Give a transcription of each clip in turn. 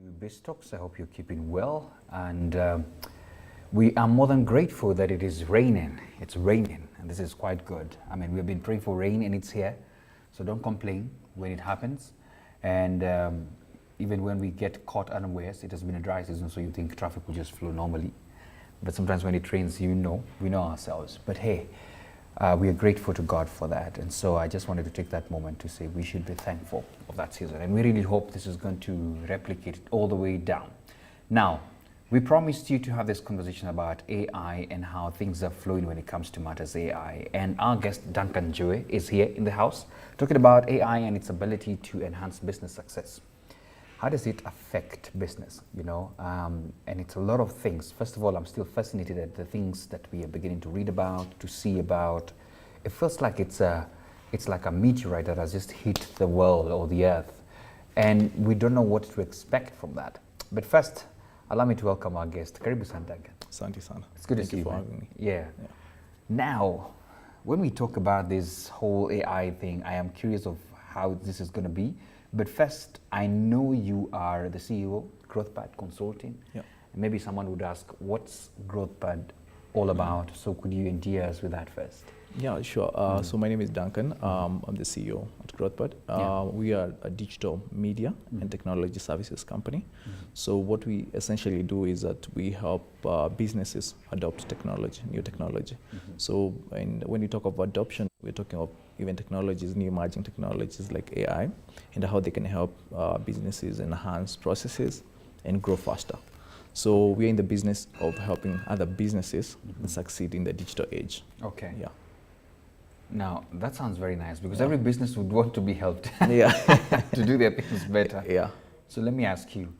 BizTalks. I hope you're keeping well, and we are more than grateful that it is raining. It's raining, and this is quite good. I mean, we've been praying for rain, and it's here, so don't complain when it happens. And even when we get caught unawares, it has been a dry season, so you think traffic will just flow normally. But sometimes when it rains, we know ourselves. But hey, we are grateful to God for that. And so I just wanted to take that moment to say we should be thankful of that season. And we really hope this is going to replicate all the way down. Now, we promised you to have this conversation about AI and how things are flowing when it comes to matters AI. And our guest, Duncan Joe, is here in the house talking about AI and its ability to enhance business success. How does it affect business, and it's a lot of things. First of all, I'm still fascinated at the things that we are beginning to read about, to see about. It feels like it's like a meteorite that has just hit the world or the earth, and we don't know what to expect from that. But first, allow me to welcome our guest, Karibu Sandaga. Asante sana. It's good to see you for having me. Yeah. Now, when we talk about this whole AI thing, I am curious of how this is going to be. But first, I know you are the CEO, GrowthPad Consulting. Yeah. And maybe someone would ask, what's GrowthPad all about? So could you endear us with that first? Yeah, sure. So my name is Duncan. I'm the CEO at GrowthPad. We are a digital media and technology services company. So what we essentially do is that we help businesses adopt technology, new technology. So when you talk of adoption, we're talking of even technologies, new emerging technologies like AI, and how they can help businesses enhance processes and grow faster. So we're in the business of helping other businesses succeed in the digital age. Okay. Yeah. Now, that sounds very nice because every business would want to be helped Yeah. to do their things better. Yeah. So let me ask you,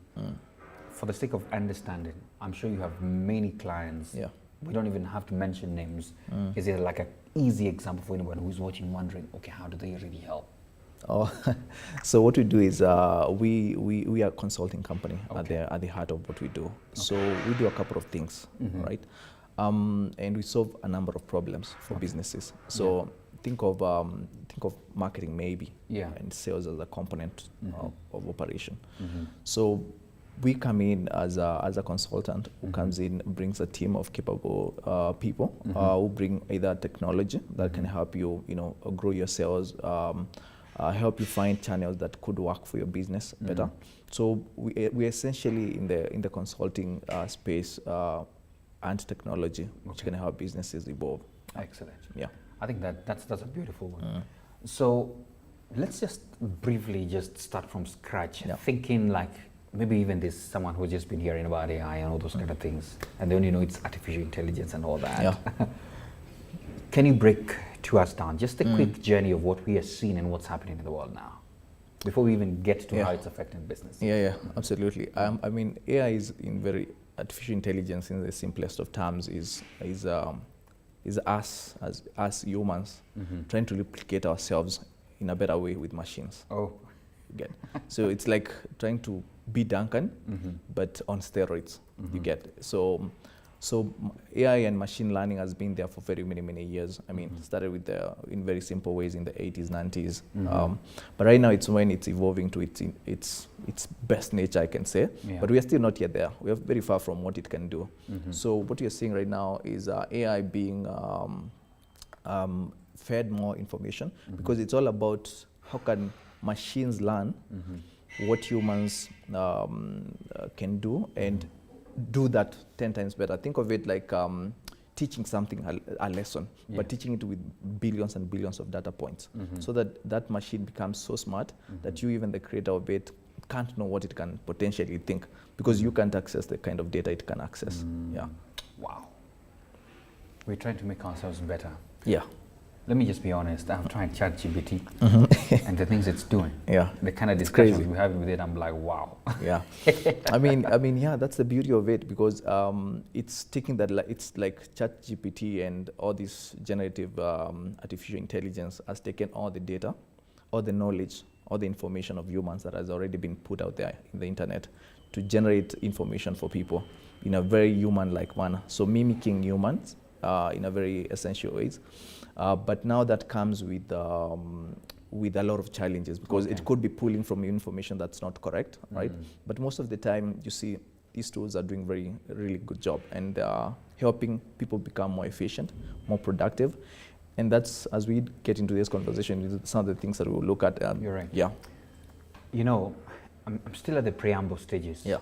for the sake of understanding, I'm sure you have many clients. Yeah. We don't even have to mention names. Is there like an easy example for anyone who's watching wondering, okay, how do they really help? Oh, so what we do is we are a consulting company at the heart of what we do. So we do a couple of things, right? And we solve a number of problems for businesses. So think of marketing maybe, and sales as a component of operation. So we come in as a consultant who comes in, brings a team of capable people who bring either technology that can help you, grow your sales, help you find channels that could work for your business better. So we essentially in the consulting space and technology, which can help businesses evolve. Excellent. Yeah. I think that's a beautiful one. So let's just briefly just start from scratch, thinking like maybe even there's someone who's just been hearing about AI and all those kind of things, and they only know it's artificial intelligence and all that. Yeah. Can you break to us down just a quick journey of what we are seeing and what's happening in the world now, before we even get to how it's affecting business? Yeah, absolutely. I mean, AI is artificial intelligence in the simplest of terms is us as humans trying to replicate ourselves in a better way with machines. Oh. You get. So it's like trying to be Duncan, but on steroids. You get. So AI and machine learning has been there for very many years. I mean, started with in very simple ways in the 80s, 90s. But right now it's when it's evolving to its best nature, I can say. Yeah. But we are still not yet there. We are very far from what it can do. So what you're seeing right now is AI being fed more information because it's all about how can machines learn what humans can do and do that 10 times better. Think of it like teaching something a lesson, but teaching it with billions and billions of data points, so that machine becomes so smart that you, even the creator of it, can't know what it can potentially think because you can't access the kind of data it can access. Yeah. Wow. We're trying to make ourselves better. Yeah. Let me just be honest. I'm trying ChatGPT and the things it's doing. Yeah. The kind of discussions we're having with it, I'm like, wow. Yeah. I mean, yeah, that's the beauty of it because it's taking that, it's like ChatGPT and all this generative artificial intelligence has taken all the data, all the knowledge, all the information of humans that has already been put out there in the internet to generate information for people in a very human-like manner. So mimicking humans in a very essential ways. But now that comes with with a lot of challenges because Okay. it could be pulling from you information that's not correct, right? But most of the time, you see these tools are doing really good job and helping people become more efficient, more productive. And that's, as we get into this conversation, some of the things that we'll look at. You're right. Yeah. You know, I'm still at the preamble stages. Yeah.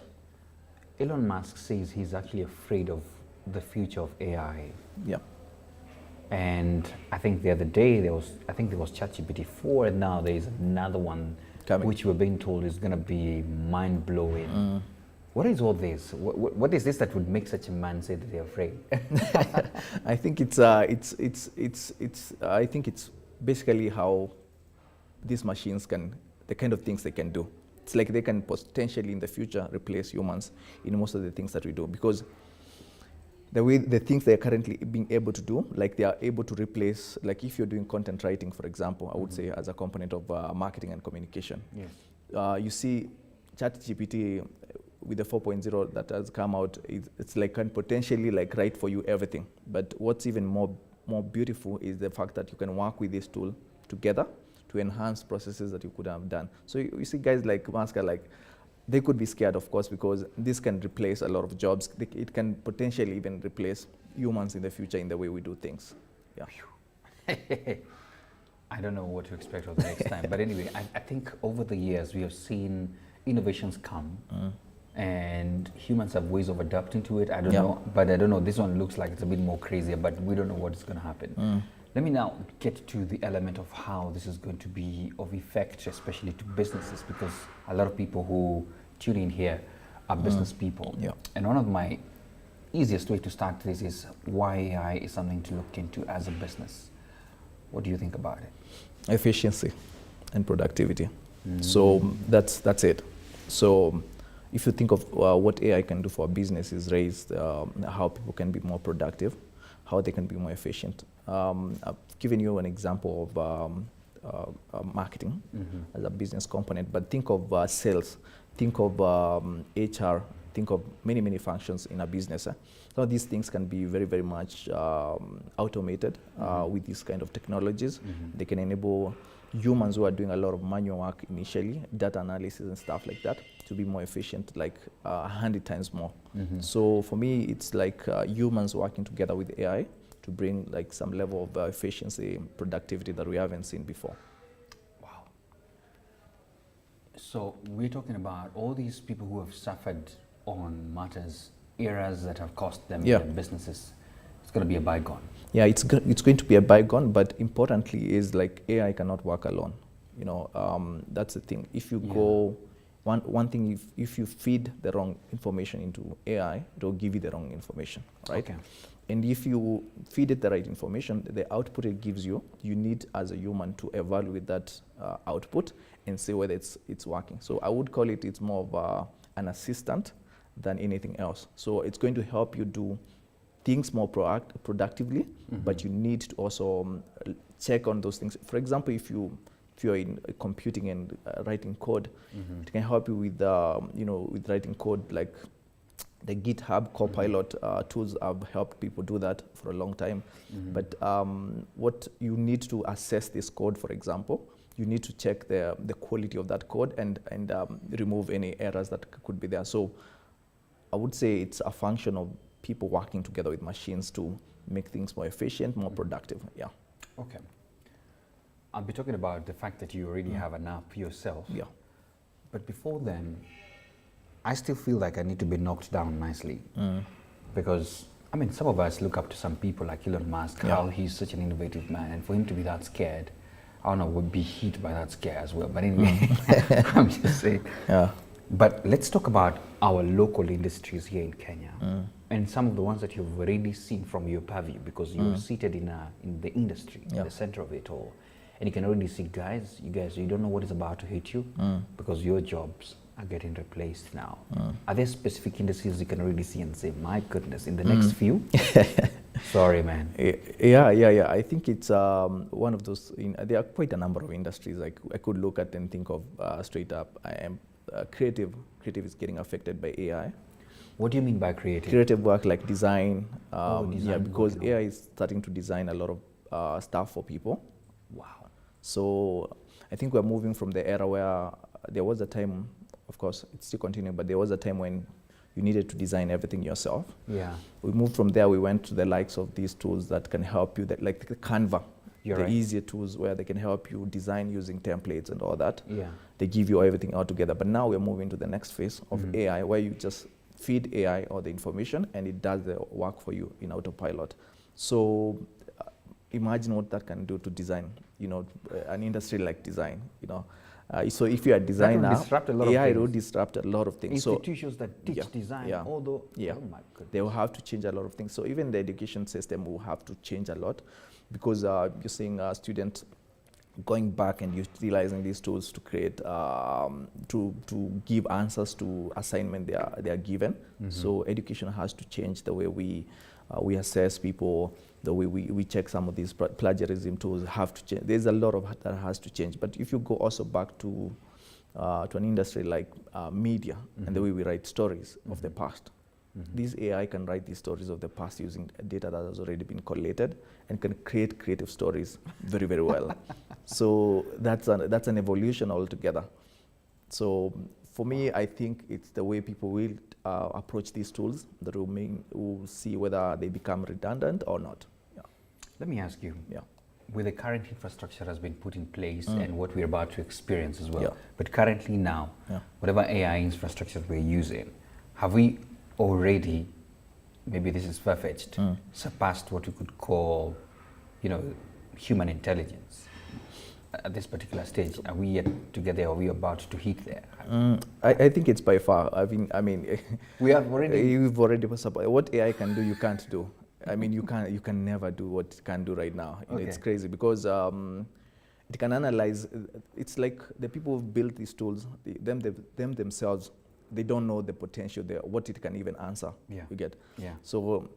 Elon Musk says he's actually afraid of the future of AI. Yeah. And I think the other day there was ChatGPT 4, and now there is another one Coming. which we're being told is going to be mind blowing. What is all this? What is this that would make such a man say that they're afraid? I think it's I think it's basically how these machines the kind of things they can do. It's like they can potentially in the future replace humans in most of the things that we do, because the things they're currently being able to do, like they are able to replace, like if you're doing content writing, for example, I would say as a component of marketing and communication. Yes. You see ChatGPT with the 4.0 that has come out, it's like can potentially like write for you everything. But what's even more beautiful is the fact that you can work with this tool together to enhance processes that you could have done. So you see guys like Musk are like, they could be scared, of course, because this can replace a lot of jobs. It can potentially even replace humans in the future in the way we do things. Yeah. I don't know what to expect of the next time. But anyway, I think over the years we have seen innovations come and humans have ways of adapting to it. I don't know, but I don't know. This one looks like it's a bit more crazier, but we don't know what is going to happen. Let me now get to the element of how this is going to be of effect, especially to businesses, because a lot of people who tune in here are business people. Yeah. And one of my easiest way to start this is why AI is something to look into as a business. What do you think about it? Efficiency and productivity. So that's it. So if you think of what AI can do for a business is raise how people can be more productive, how they can be more efficient. I've given you an example of marketing as a business component, but think of sales, think of HR, think of many functions in a business. So these things can be very much automated with these kind of technologies. They can enable humans who are doing a lot of manual work initially, data analysis and stuff like that, to be more efficient, like 100 times more. So for me, it's like humans working together with AI to bring like some level of efficiency, productivity that we haven't seen before. Wow. So we're talking about all these people who have suffered on matters, eras that have cost them their businesses. It's going to be a bygone. Yeah, it's going to be a bygone, but importantly is like AI cannot work alone. You know, that's the thing. If you go, one thing, if you feed the wrong information into AI, it will give you the wrong information, right? Okay. And if you feed it the right information, the output it gives you, you need as a human to evaluate that output and see whether it's working. So I would call it's more of an assistant than anything else. So it's going to help you do things more productively, but you need to also check on those things. For example, if you're in computing and writing code, it can help you with with writing code, like the GitHub Copilot tools have helped people do that for a long time. But what you need to assess this code, for example, you need to check the quality of that code and remove any errors that could be there. So I would say it's a function of people working together with machines to make things more efficient, more productive. Yeah. Okay. I'll be talking about the fact that you already have an app yourself. Yeah. But before then, I still feel like I need to be knocked down nicely. Because, I mean, some of us look up to some people like Elon Musk, how he's such an innovative man, and for him to be that scared, I don't know, would be hit by that scare as well. But anyway, I'm just saying. Yeah. But let's talk about our local industries here in Kenya and some of the ones that you've already seen from your purview, because you're seated in the industry, in the center of it all. And you can already see, you guys, you don't know what is about to hit you because your jobs are getting replaced now. Are there specific industries you can already see and say, my goodness, in the next few? Sorry, man. Yeah. I think it's one of those, there are quite a number of industries like I could look at and think of straight up. Creative is getting affected by AI. What do you mean by creative? Creative work like design. Design yeah, because AI is starting to design a lot of stuff for people. Wow. So I think we're moving from the era where there was a time, of course, it's still continuing, but there was a time when you needed to design everything yourself. Yeah. We moved from there, we went to the likes of these tools that can help you, that, like the Canva, You're the right. easier tools where they can help you design using templates and all that. Yeah. They give you everything all together. But now we're moving to the next phase of Mhm. AI, where you just feed AI all the information and it does the work for you in autopilot. So imagine what that can do to design, an industry like design, So if you're a designer, disrupt a lot of AI will things. disrupt a lot of things. So Institutions that teach yeah, design, yeah, although, yeah. oh my goodness. they will have to change a lot of things. So even the education system will have to change a lot, because you're seeing students going back and utilizing these tools to create, to give answers to assignment they are given. Mhm. So education has to change the way we assess people, the way we check some of these plagiarism tools have to change. There's a lot of that has to change. But if you go also back to an industry like media and the way we write stories of the past, this AI can write these stories of the past using data that has already been collated and can create creative stories very, very well. So that's an evolution altogether. So for me, I think it's the way people will approach these tools that will see whether they become redundant or not. Yeah. Let me ask you, Yeah. with the current infrastructure has been put in place and what we're about to experience as well, Yeah. but currently now, Yeah. whatever AI infrastructure we're using, have we already, maybe this is far-fetched, surpassed what we could call, human intelligence at this particular stage? Are we yet to get there, or are we about to hit there? I think it's by far. I mean, We have already... we've already what AI can do, you can't do. I mean, you can never do what it can do right now. It's Okay. crazy because it can analyze. It's like the people who built these tools, them themselves, they don't know the potential there, what it can even answer. Yeah. You get. Yeah. So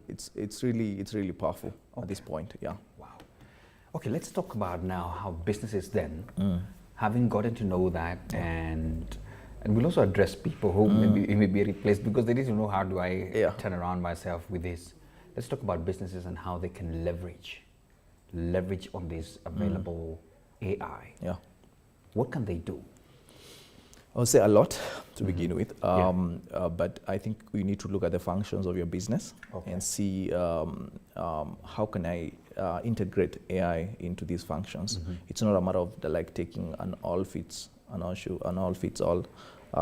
it's really powerful at this point. Yeah. Wow. Okay, let's talk about now how businesses then, having gotten to know that, and we'll also address people who may be replaced because they need to know, how do I turn around myself with this? Let's talk about businesses and how they can leverage on this available AI. Yeah. What can they do? I would say a lot to begin with, but I think we need to look at the functions of your business and see how can I integrate AI into these functions. It's not a matter of taking an all fits all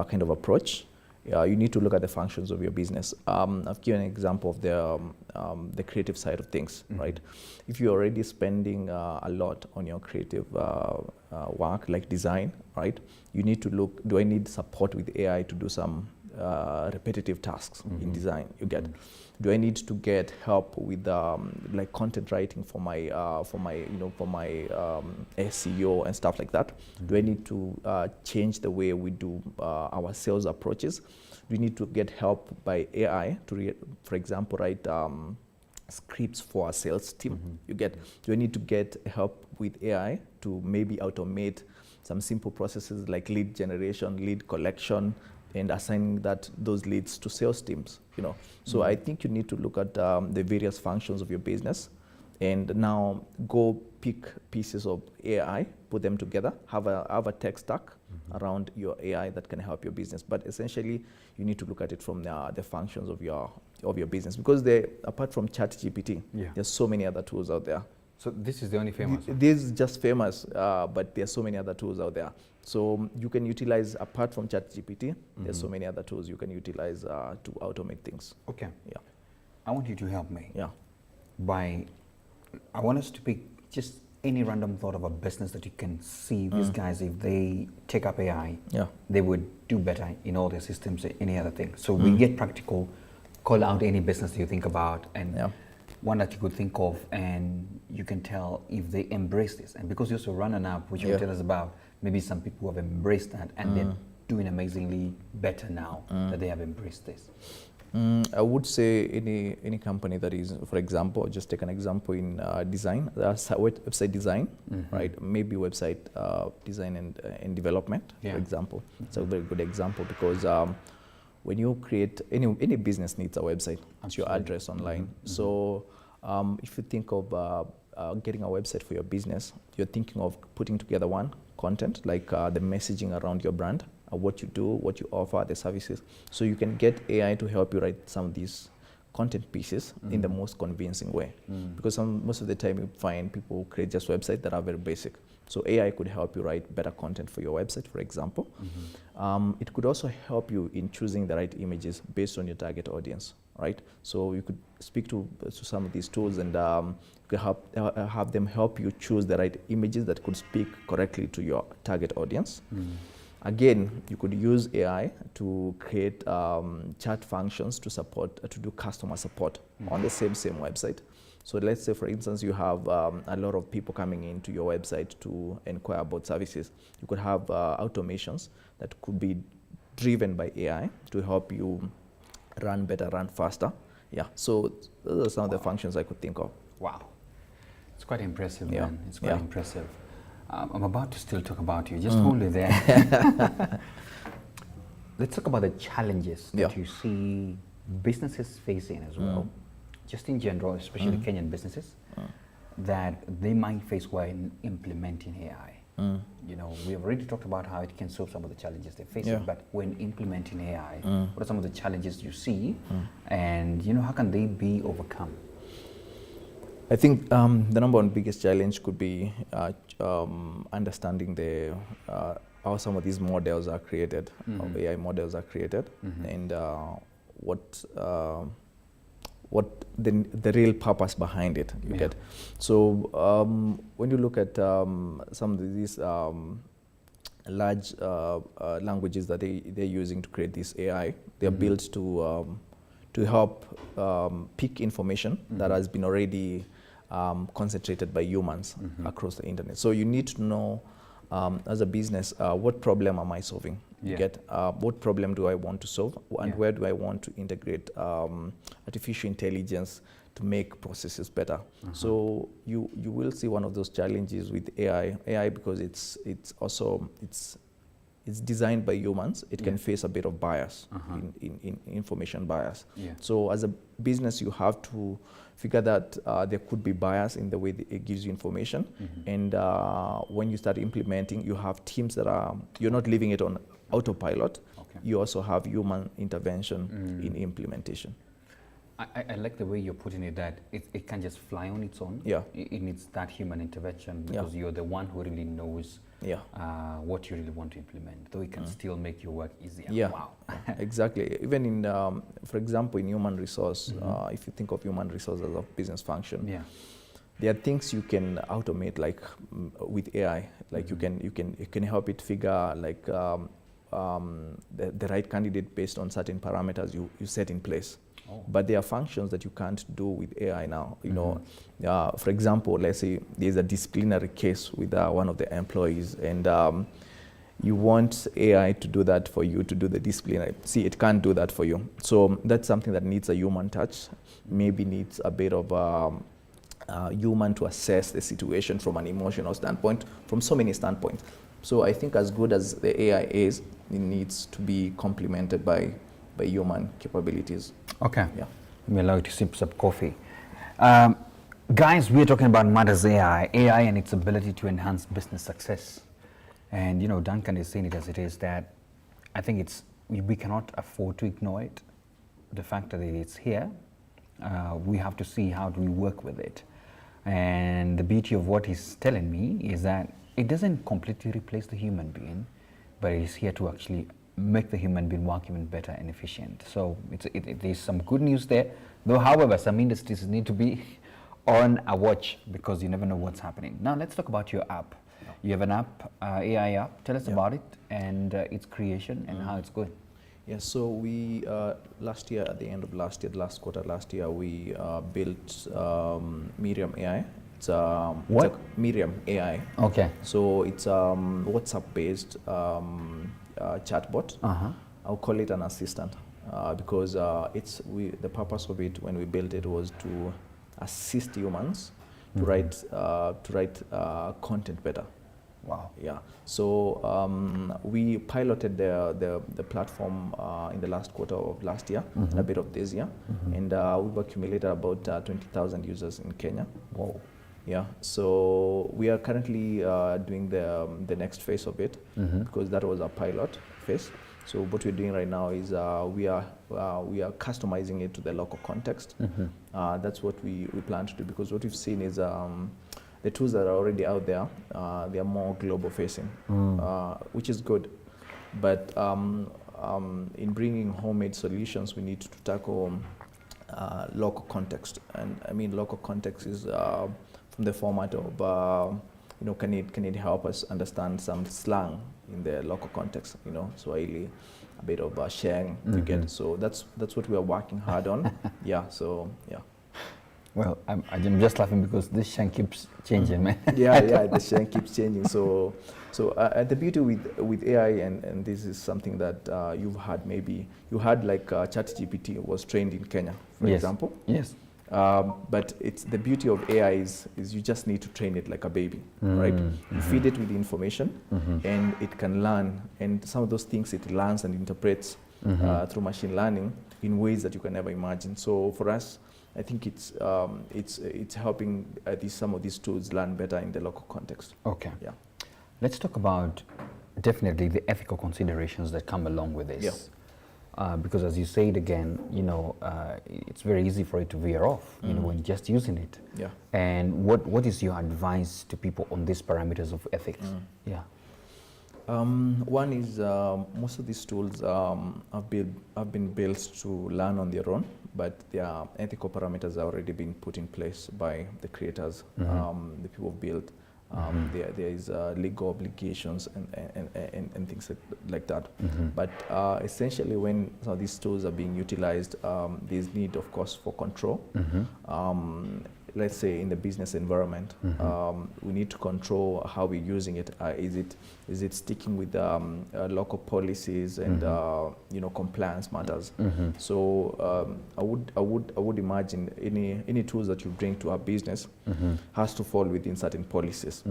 kind of approach. You need to look at the functions of your business. I've given an example of the creative side of things, right? If you're already spending a lot on your creative work, like design, right? You need to look, do I need support with AI to do some repetitive tasks in design? You get. Do I need to get help with like content writing for my SEO and stuff like that? Do I need to change the way we do our sales approaches? Do we need to get help by AI to, for example, write scripts for our sales team? You get. Do I need to get help with AI to maybe automate some simple processes like lead generation, lead collection, and assigning those leads to sales teams? So I think you need to look at the various functions of your business, and now go pick pieces of AI, put them together, have a tech stack around your AI that can help your business. But essentially, you need to look at it from the functions of your business, because apart from ChatGPT, there's so many other tools out there. So this is the only famous one? This is just famous, but there's so many other tools out there. So you can utilize, apart from ChatGPT, there's so many other tools you can utilize to automate things. Okay. Yeah. I want you to help me. Yeah. I want us to pick just any random thought of a business that you can see these guys, if they take up AI, they would do better in all their systems, any other thing. So we get practical, call out any business that you think about, and one that you could think of, and you can tell if they embrace this. And because you also run an app, which you tell us about, maybe some people have embraced that and they're doing amazingly better now that they have embraced this. I would say any company that is, for example, just take an example in design, website design, right? Maybe website design and development, for example. It's a very good example, because when you create, any business needs a website. It's your address online. So if you think of getting a website for your business, you're thinking of putting together one content like the messaging around your brand, what you do, what you offer, the services. So you can get AI to help you write some of these content pieces in the most convincing way. Because most of the time you find people create just websites that are very basic. So AI could help you write better content for your website, for example. It could also help you in choosing the right images based on your target audience, right? So you could speak to some of these tools and you could have them help you choose the right images that could speak correctly to your target audience. Again, you could use AI to create chat functions to do customer support on the same website. So let's say, for instance, you have a lot of people coming into your website to inquire about services. You could have automations that could be driven by AI to help you run better, run faster. Yeah, so those are some of the functions I could think of. Wow. It's quite impressive, Yeah. man. It's quite Yeah. impressive. I'm about to still talk about you. Just hold it there. Let's talk about the challenges that Yeah. you see businesses facing as well, just in general, especially Kenyan businesses, that they might face when implementing AI. You know, we have already talked about how it can solve some of the challenges they're facing, Yeah. but when implementing AI, what are some of the challenges you see, and you know, how can they be overcome? I think the number one biggest challenge could be understanding how some of these models are created, how AI models are created, and what the real purpose behind it. You get. So when you look at some of these large languages that they're using to create this AI, they're built to help pick information that has been already concentrated by humans across the internet. So you need to know, as a business, what problem am I solving? You get what problem do I want to solve, and where do I want to integrate artificial intelligence to make processes better? So you will see one of those challenges with AI because it's designed by humans. It can face a bit of bias, in information bias. So as a business, you have to figure that there could be bias in the way that it gives you information. And when you start implementing, you have teams that you're not leaving it on autopilot. You also have human intervention in implementation. I like the way you're putting it, that it can just fly on its own. It needs that human intervention because you're the one who really knows what you really want to implement, though it can still make your work easier. Wow. Exactly. Even in, for example, in human resource, if you think of human resource as a business function, there are things you can automate, like with AI. Like you can help it figure like the right candidate based on certain parameters you set in place. But there are functions that you can't do with AI now. You know, for example, let's say there's a disciplinary case with one of the employees, and you want AI to do that for you, to do the disciplinary. See, it can't do that for you. So that's something that needs a human touch. Maybe needs a bit of human to assess the situation from an emotional standpoint, from so many standpoints. So I think as good as the AI is, it needs to be complemented by human capabilities. Okay. Let me allow you to sip some coffee. Guys, we're talking about Matters AI and its ability to enhance business success. And you know, Duncan is saying it as it is, that I think we cannot afford to ignore it. The fact that it's here, we have to see how do we work with it. And the beauty of what he's telling me is that it doesn't completely replace the human being, but it is here to actually make the human being work even better and efficient. So there's some good news there. Though, however, some industries need to be on a watch because you never know what's happening. Now, let's talk about your app. You have an app, AI app. Tell us about it and its creation and how it's going. Yeah, so we, last year, at the end of last year, last quarter last year, we built Miriam AI. It's what? It's Miriam AI. Okay. So it's WhatsApp-based chatbot. I'll call it an assistant because the purpose of it when we built it was to assist humans to write content better. Wow. Yeah. So we piloted the platform in the last quarter of last year, a bit of this year, and we've accumulated about 20,000 users in Kenya. Whoa. Yeah, so we are currently doing the next phase of it because that was our pilot phase. So what we're doing right now is we are customizing it to the local context. That's what we plan to do, because what we've seen is the tools that are already out there, they are more global facing, which is good. But in bringing homemade solutions, we need to tackle local context. And I mean, local context is from the format of, you know, can it help us understand some slang in the local context, you know, Swahili, a bit of Sheng, you get. So that's what we are working hard on. Yeah, so, yeah. Well, I'm just laughing because this Sheng keeps changing, man. Yeah, the Sheng keeps changing. So the beauty with AI, and this is something that you've had, maybe you had like ChatGPT was trained in Kenya, for example. Yes. But it's the beauty of AI is you just need to train it like a baby, right? You feed it with the information, and it can learn, and some of those things it learns and interprets through machine learning in ways that you can never imagine. So for us, I think it's helping some of these tools learn better in the local context. Okay. Yeah. Let's talk about definitely the ethical considerations that come along with this. Yeah. Because as you said again, you know, it's very easy for it to veer off, you know, when you're just using it. Yeah. And what is your advice to people on these parameters of ethics? Yeah. One is most of these tools have been built to learn on their own, but their ethical parameters are already being put in place by the creators, the people who build. There is legal obligations and things like that. But essentially, when some of these tools are being utilized, there's need, of course, for control. Let's say in the business environment, we need to control how we're using it. Is it sticking with local policies and you know, compliance matters? So I would imagine any tools that you bring to our business has to fall within certain policies.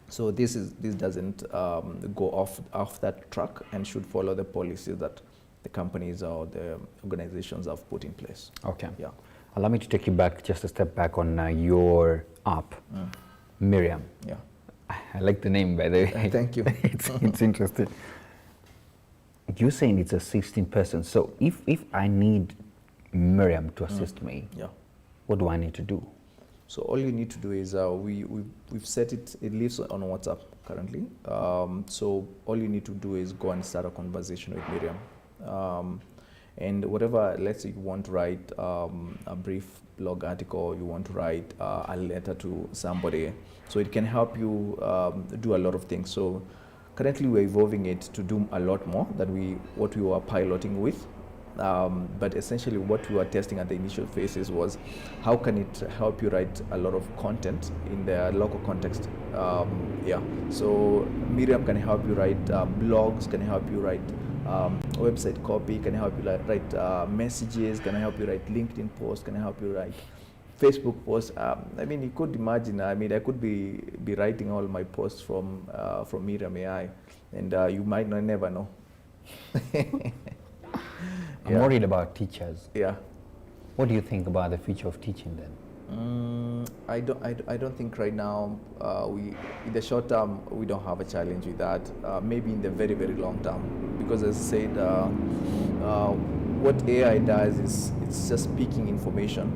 So this doesn't go off that track and should follow the policies that the companies or the organizations have put in place. Okay. Yeah. Allow me to take you back, just a step back on your app, Miriam. Yeah. I like the name, by the way. Thank you. it's interesting. You're saying it's a 16-person. So if I need Miriam to assist me, Yeah. what do I need to do? So all you need to do is we've set it. It lives on WhatsApp currently. So all you need to do is go and start a conversation with Miriam. And whatever, let's say you want to write a brief blog article, you want to write a letter to somebody, so it can help you do a lot of things. So currently we're evolving it to do a lot more than what we were piloting with. But essentially what we were testing at the initial phases was how can it help you write a lot of content in the local context. Yeah, so Miriam can help you write blogs, can help you write website copy, can help you write messages, can help you write LinkedIn posts, can help you write Facebook posts. I mean, you could imagine, I mean, I could be writing all my posts from Miriam AI, and you might never know. I'm worried about teachers. Yeah. What do you think about the future of teaching then? I don't think right now in the short term we don't have a challenge with that. Maybe in the very, very long term, because as I said, what AI does is it's just picking information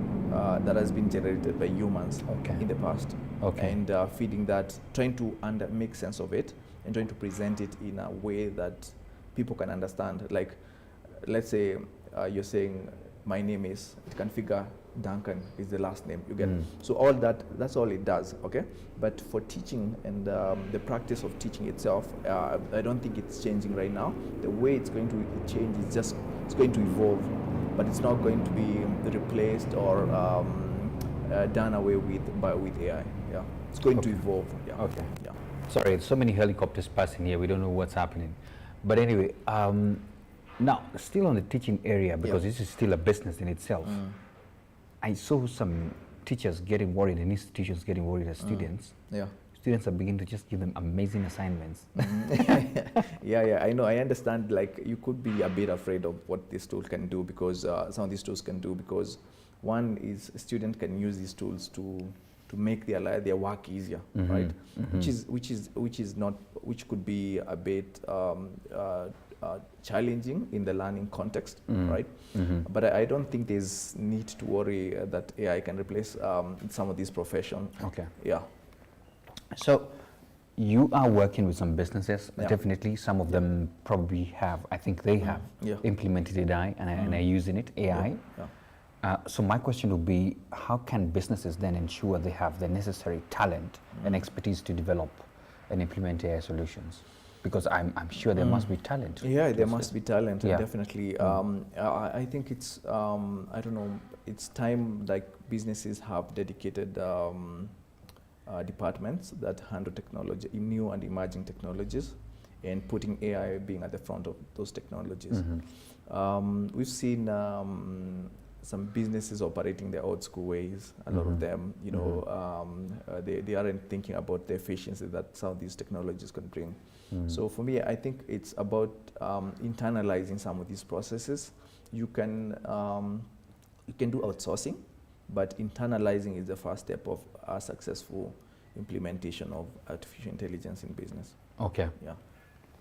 that has been generated by humans in the past, and feeding that, trying to make sense of it, and trying to present it in a way that people can understand. Like, let's say you're saying my name is, it can figure Duncan is the last name, you get. So all that's all it does, okay? But for teaching and the practice of teaching itself, I don't think it's changing right now. The way it's going to change is just, it's going to evolve, but it's not going to be replaced or done away with AI. Yeah, it's going to evolve. Yeah. Okay. Yeah. Sorry, there's so many helicopters passing here. We don't know what's happening. But anyway, now still on the teaching area, because this is still a business in itself. I saw some teachers getting worried and institutions getting worried as students. Yeah. Students are beginning to just give them amazing assignments. Yeah, I know, I understand, like you could be a bit afraid of what this tool can do, because some of these tools can do, because one is a student can use these tools to make their work easier, right? Which could be a bit challenging in the learning context, right? But I don't think there's need to worry that AI can replace some of these professions. Okay. Yeah. So you are working with some businesses, Yeah. definitely. Some of them probably have, I think they have Yeah. implemented AI and are using it, AI. Yeah. So my question would be, how can businesses then ensure they have the necessary talent and expertise to develop and implement AI solutions? Because I'm sure there must be talent. Yeah, there must be talent, Yeah. definitely. I think it's, I don't know, it's time like businesses have dedicated departments that handle technology, new and emerging technologies, and putting AI being at the front of those technologies. We've seen some businesses operating their old school ways. A lot of them, you know, they aren't thinking about the efficiency that some of these technologies can bring. So for me, I think it's about internalizing some of these processes. You can do outsourcing, but internalizing is the first step of a successful implementation of artificial intelligence in business. Okay. Yeah.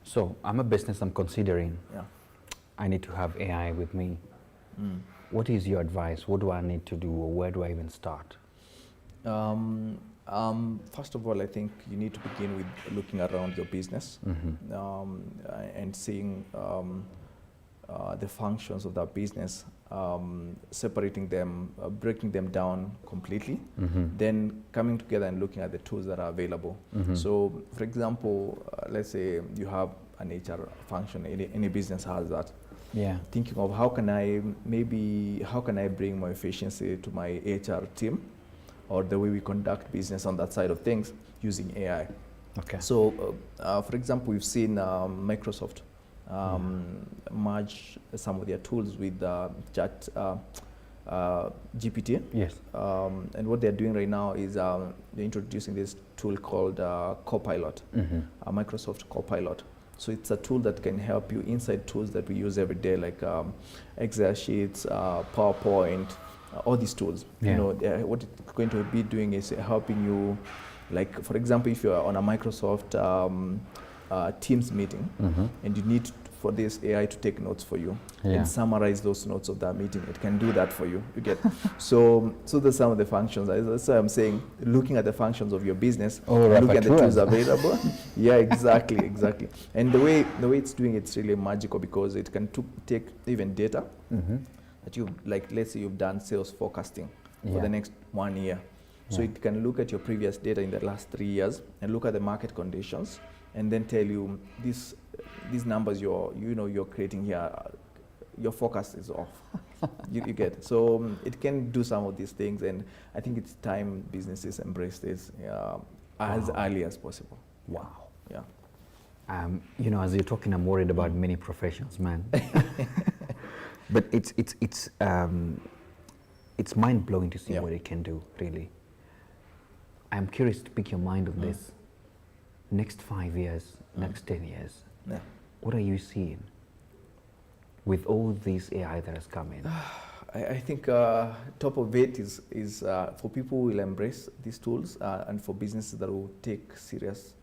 So I'm a business, I'm considering Yeah. I need to have AI with me. What is your advice? What do I need to do, or where do I even start? First of all, I think you need to begin with looking around your business and seeing the functions of that business, separating them, breaking them down completely, then coming together and looking at the tools that are available. So, for example, let's say you have an HR function, any business has that. Yeah. Thinking of how can I bring more efficiency to my HR team, or the way we conduct business on that side of things using AI. Okay. So, for example, we've seen Microsoft merge some of their tools with Chat GPT. Yes. And what they're doing right now is they're introducing this tool called Copilot, Microsoft Copilot. So it's a tool that can help you inside tools that we use every day, like Excel sheets, PowerPoint, all these tools. Yeah. You know, what it's going to be doing is helping you, like, for example, if you're on a Microsoft Teams meeting and you need for this AI to take notes for you and summarize those notes of that meeting, it can do that for you. You get so there's some of the functions. That's why I'm saying looking at the functions of your business, looking at the tools available. Yeah, exactly. And the way it's doing it's really magical, because it can take even data that you, like, let's say you've done sales forecasting for the next 1 year. So it can look at your previous data in the last 3 years and look at the market conditions and then tell you these numbers you're creating here, your forecast is off. you get. So it can do some of these things, and I think it's time businesses embrace this as early as possible. Wow. Yeah. You know, as you're talking, I'm worried about many professions, man. But it's mind blowing to see what it can do. Really, I'm curious to pick your mind on this. Next 5 years, next 10 years, what are you seeing with all these AI that has come in? I think top of it is for people who will embrace these tools, and for businesses that will take serious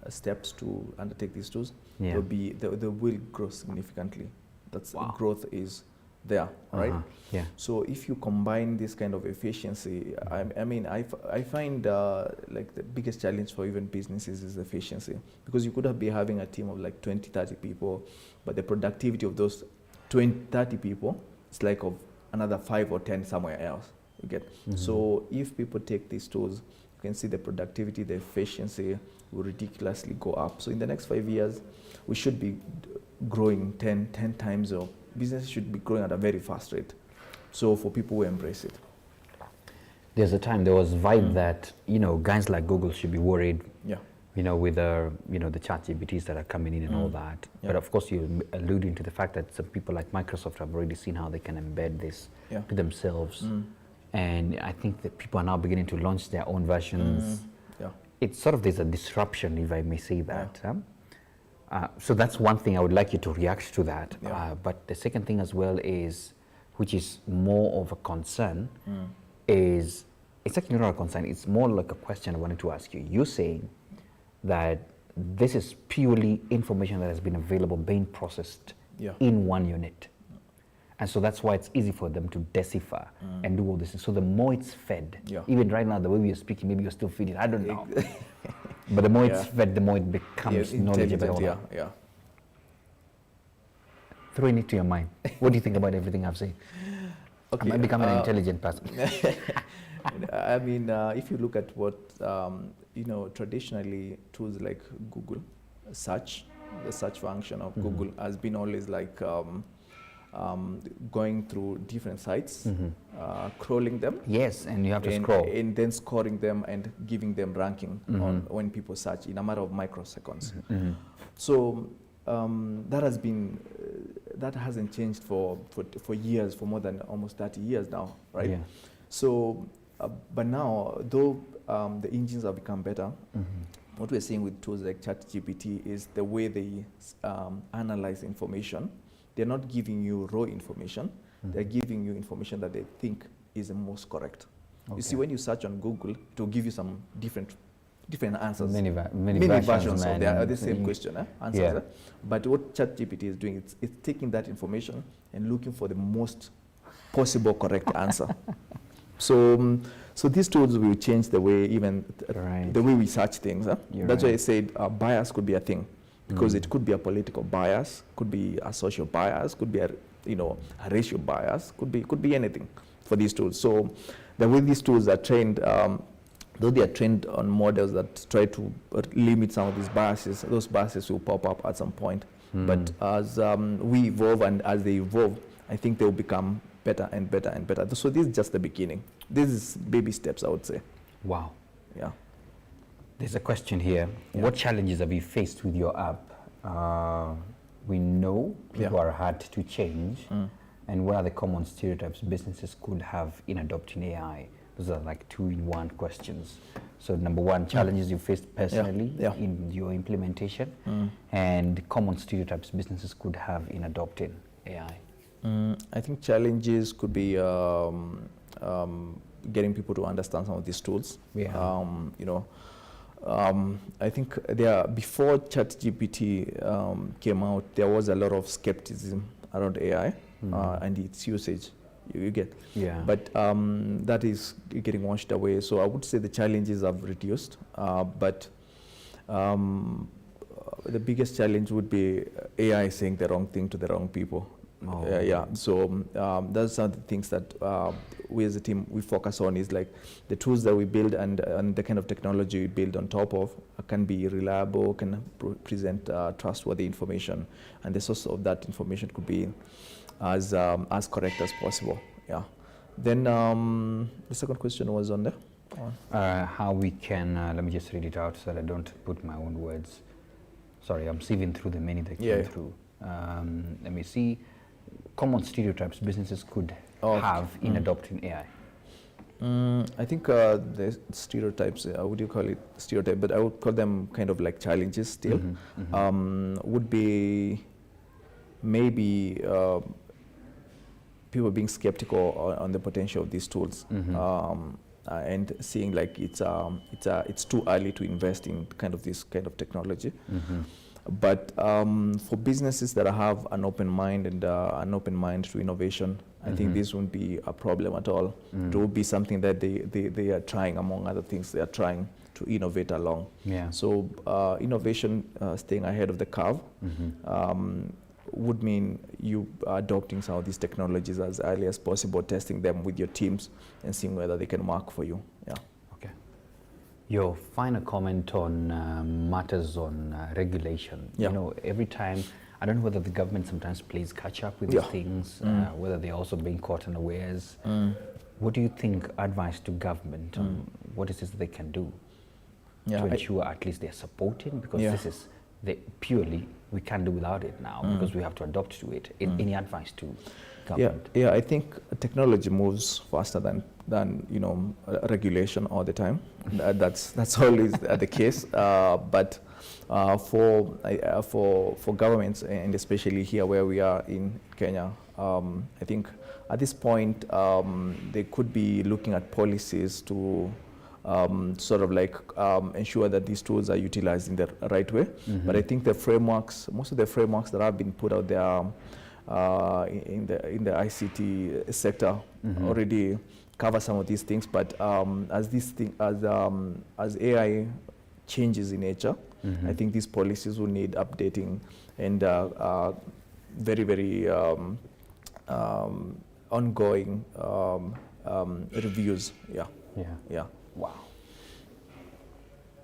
steps to undertake these tools, they will grow significantly. That's growth is there, right? Yeah. So if you combine this kind of efficiency, I find like the biggest challenge for even businesses is efficiency, because you could be having a team of like 20, 30 people, but the productivity of those 20, 30 people is like of another 5 or 10 somewhere else. You get. So if people take these tools, you can see the productivity, the efficiency will ridiculously go up. So in the next 5 years, we should be growing 10 times, or business should be growing at a very fast rate. So for people who embrace it. There's a time there was vibe that, you know, guys like Google should be worried, you know, with the chat GPTs that are coming in and all that. But of course you're alluding to the fact that some people like Microsoft have already seen how they can embed this to themselves. And I think that people are now beginning to launch their own versions. It's sort of, there's a disruption, if I may say that. So that's one thing I would like you to react to that. But the second thing as well is, which is more of a concern, is it's actually not a concern. It's more like a question I wanted to ask you. You're saying that this is purely information that has been available, being processed Yeah. in one unit. And so that's why it's easy for them to decipher and do all this. So the more it's fed, Yeah. even right now, the way we are speaking, maybe you're still feeding, I don't know. But the more it's Yeah. fed, the more it becomes knowledgeable. intelligent, yeah. Throwing it to your mind. What do you think about everything I've said? Okay. Am I becoming an intelligent person? I mean, if you look at what, traditionally tools like Google search, the search function of Google has been always like going through different sites, crawling them. Yes, and you have to and, scroll. and then scoring them and giving them ranking on when people search in a matter of microseconds. So that has been that hasn't changed for years, for more than almost 30 years now, right? Yeah. So, but now, though the engines have become better, what we're seeing with tools like ChatGPT is the way they analyze information. They're not giving you raw information. They're giving you information that they think is the most correct. Okay. You see, when you search on Google, it will give you some different answers. Many Versions versions, of man. the same question, answers. Yeah. But what ChatGPT is doing, it's taking that information and looking for the most possible correct answer. So these tools will change the way the way we search things. That's why I said bias could be a thing, because it could be a political bias, could be a social bias, could be a racial bias, could be anything for these tools. So the way these tools are trained, though they are trained on models that try to limit some of these biases, those biases will pop up at some point. But as we evolve and as they evolve, I think they will become better and better and better. So this is just the beginning. This is baby steps, I would say. Wow. Yeah. There's a question here. Yeah. What challenges have you faced with your app? We know people are hard to change. And what are the common stereotypes businesses could have in adopting AI? Those are like 2-in-1 questions. So number one, challenges you faced personally in your implementation, and common stereotypes businesses could have in adopting AI. I think challenges could be getting people to understand some of these tools. Yeah. I think before ChatGPT came out, there was a lot of skepticism around AI and its usage. You get. Yeah. But that is getting washed away. So I would say the challenges have reduced. But the biggest challenge would be AI saying the wrong thing to the wrong people. Oh. So that's some of the things that we as a team we focus on, is like the tools that we build and the kind of technology we build on top of can be reliable, can present trustworthy information, and the source of that information could be as correct as possible. Yeah. Then the second question was on there. How we can, let me just read it out so that I don't put my own words. Sorry, I'm sieving through the many that came through. Let me see. Common stereotypes businesses could have in adopting AI. I think the stereotypes, would you call it stereotype, but I would call them kind of like challenges still, would be maybe people being skeptical on the potential of these tools, and seeing like it's too early to invest in this kind of technology. But for businesses that have an open mind and an open mind to innovation, I think this won't be a problem at all. It will be something that they are trying, among other things, they are trying to innovate along. Yeah. So innovation, staying ahead of the curve, would mean you adopting some of these technologies as early as possible, testing them with your teams and seeing whether they can work for you. Yeah. Okay. Your final comment on matters on regulation. Yeah. Every time, I don't know whether the government sometimes plays catch up with these things, whether they're also being caught unawares. What do you think advice to government on what it is they can do to ensure at least they're supporting? Because this is purely, we can't do without it now because we have to adopt to it. Any advice to government? Yeah, I think technology moves faster than regulation all the time. That's always the case. But for governments, and especially here where we are in Kenya, I think at this point they could be looking at policies to sort of like ensure that these tools are utilized in the right way. But I think the frameworks, most of the frameworks that have been put out there in the ICT sector already cover some of these things. But as AI changes in nature, I think these policies will need updating and very, very ongoing reviews. Yeah. Wow.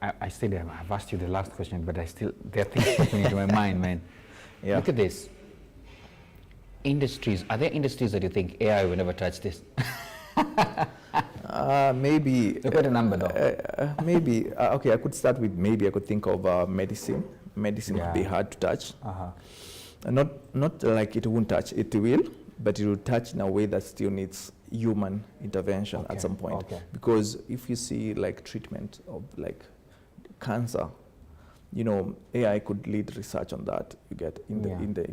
I still have asked you the last question, but there are things popping into my mind, man. Yeah. Look at this. Industries, are there industries that you think AI will never touch this? Maybe. Look at the number though. Maybe. Okay, I could start with maybe. I could think of medicine. Medicine could be hard to touch. Not like it won't touch. It will, but it will touch in a way that still needs human intervention at some point. Because if you see like treatment of like cancer, you know, AI could lead research on that. You get in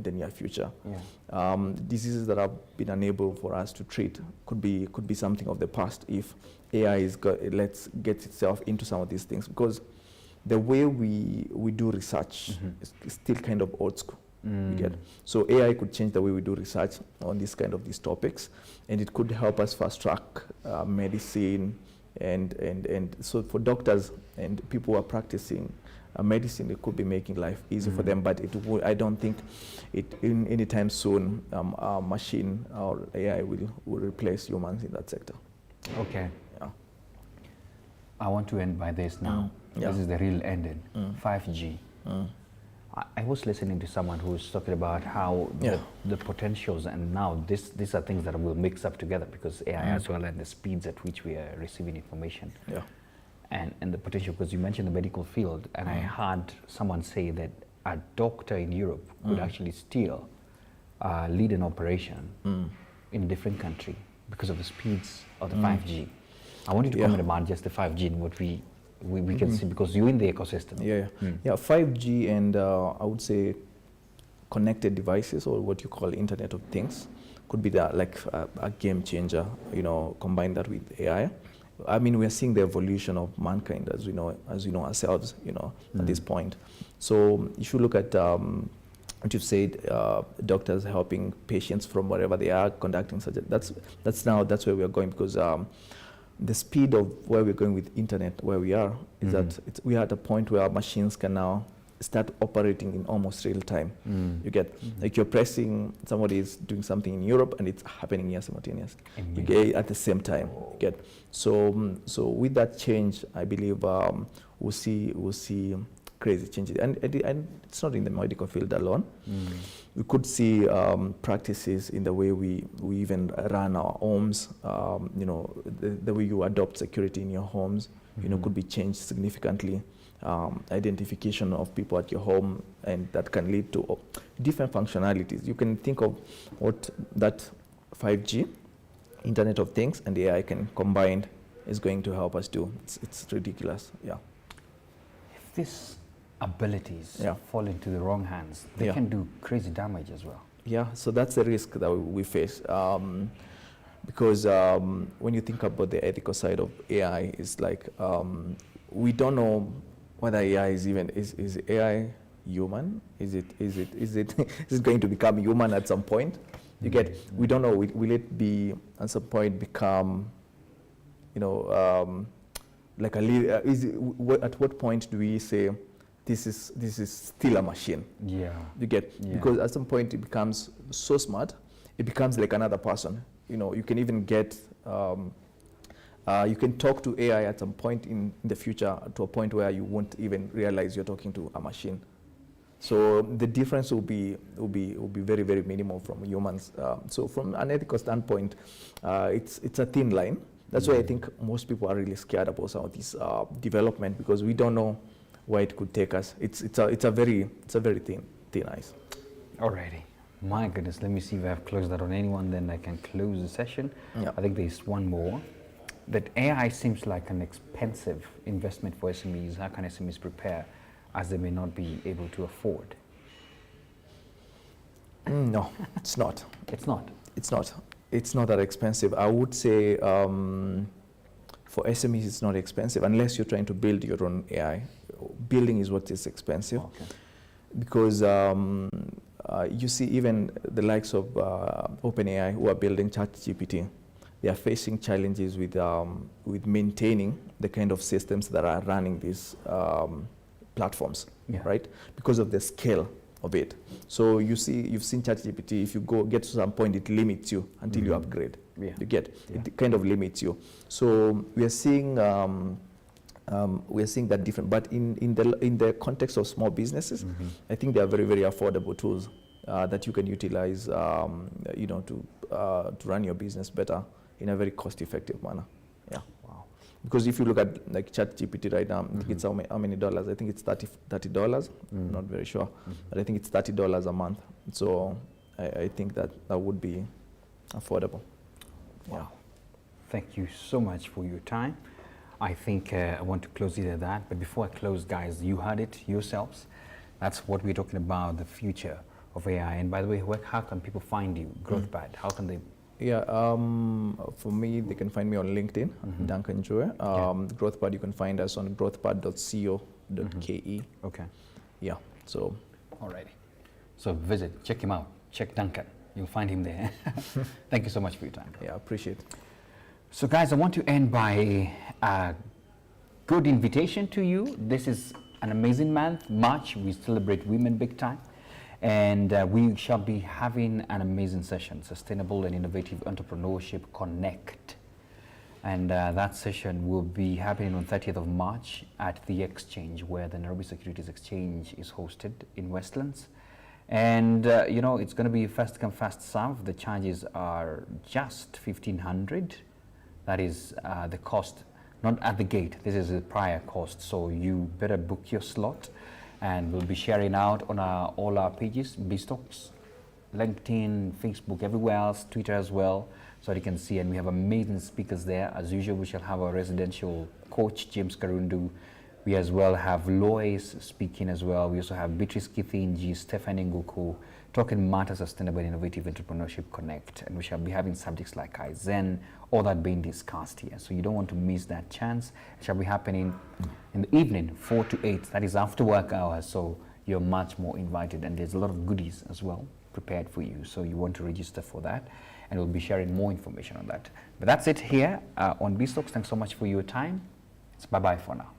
the near future. Diseases that have been unable for us to treat could be something of the past if AI gets itself into some of these things, because the way we do research is still kind of old school. You get, so AI could change the way we do research on these topics, and it could help us fast track medicine, and so for doctors and people who are practicing medicine, it could be making life easy for them. But I don't think in anytime soon a machine or AI will replace humans in that sector. Okay. Yeah. I want to end by this now. This is the real ending. 5G. I was listening to someone who was talking about how the potentials, and now these are things that will mix up together because AI as well, and the speeds at which we are receiving information. And the potential, because you mentioned the medical field, and I heard someone say that a doctor in Europe could actually still lead an operation in a different country because of the speeds of the 5G. I want you to comment about just the 5G and what we can see, because you're in the ecosystem. 5G and I would say connected devices, or what you call Internet of Things, could be like a game changer. You know, combine that with AI. I mean, we are seeing the evolution of mankind as we know ourselves. You know, at this point. So if you look at what you've said, doctors helping patients from wherever they are conducting surgery. That's where we are going, because the speed of where we're going with internet, where we are, is that we are at a point where our machines can now start operating in almost real time. You get, like you're pressing, somebody is doing something in Europe and it's happening here simultaneously. You get at the same time. You get, so with that change, I believe we'll see crazy changes, and it's not in the medical field alone. We could see practices in the way we even run our homes. You know, the way you adopt security in your homes, you know, could be changed significantly. Identification of people at your home, and that can lead to different functionalities. You can think of what that 5G, Internet of Things, and AI can combine is going to help us do. It's ridiculous. If these abilities fall into the wrong hands, they can do crazy damage as well. So that's the risk that we face. Because when you think about the ethical side of AI, it's like we don't know whether AI is AI human? Is it going to become human at some point? You get, we don't know. Will it be at some point become, you know, like at what point do we say this is still a machine? You get, because at some point it becomes so smart, it becomes like another person. You know, you can even get you can talk to AI at some point in the future, to a point where you won't even realize you're talking to a machine. So the difference will be very, very minimal from humans. So from an ethical standpoint, it's a thin line. That's why I think most people are really scared about some of this development, because we don't know where it could take us. It's a very thin ice. Alrighty. My goodness, let me see if I have closed that on anyone, then I can close the session. I think there's one more. That AI seems like an expensive investment for SMEs. How can SMEs prepare, as they may not be able to afford? No, it's not. It's not. It's not. It's not that expensive. I would say for SMEs, it's not expensive unless you're trying to build your own AI. Building is what is expensive. Okay. Because you see even the likes of OpenAI who are building ChatGPT, they are facing challenges with maintaining the kind of systems that are running these platforms, Yeah. right? Because of the scale of it. So you've seen ChatGPT, if you get to some point, it limits you until you upgrade. Yeah. You get, Yeah. it kind of limits you. So we are seeing that different, but in the context of small businesses, I think they are very, very affordable tools that you can utilize, to run your business better in a very cost-effective manner. Yeah. Wow. Because if you look at like ChatGPT right now, I think it's how many dollars? I think it's $30. I'm not very sure, but I think it's $30 a month. So I think that would be affordable. Wow. Thank you so much for your time. I think I want to close it at that. But before I close, guys, you heard it yourselves. That's what we're talking about, the future of AI. And by the way, how can people find you, GrowthPad? How can they? Yeah, for me, they can find me on LinkedIn, Duncan Joy. GrowthPad, you can find us on growthpad.co.ke. Okay. Yeah, so. Alrighty. So visit, check him out. Check Duncan. You'll find him there. Thank you so much for your time. Yeah, appreciate it. So guys, I want to end by a good invitation to you. This is an amazing month, March. We celebrate women big time. And we shall be having an amazing session, Sustainable and Innovative Entrepreneurship Connect. And that session will be happening on 30th of March at the Exchange, where the Nairobi Securities Exchange is hosted in Westlands. And it's going to be fast come, fast serve. The charges are just 1,500. That is the cost, not at the gate. This is the prior cost. So you better book your slot. And we'll be sharing out on all our pages, BStocks, LinkedIn, Facebook, everywhere else, Twitter as well, so you can see. And we have amazing speakers there. As usual, we shall have our residential coach, James Karundu. We as well have Lois speaking as well. We also have Beatrice Kithinji, Stephanie Nguku, talking matter Sustainable and Innovative Entrepreneurship Connect. And we shall be having subjects like Kaizen, all that being discussed here. So you don't want to miss that chance. It shall be happening in the evening, 4 to 8. That is after work hours. So you're much more invited. And there's a lot of goodies as well prepared for you. So you want to register for that. And we'll be sharing more information on that. But that's it here on BStocks. Thanks so much for your time. It's bye-bye for now.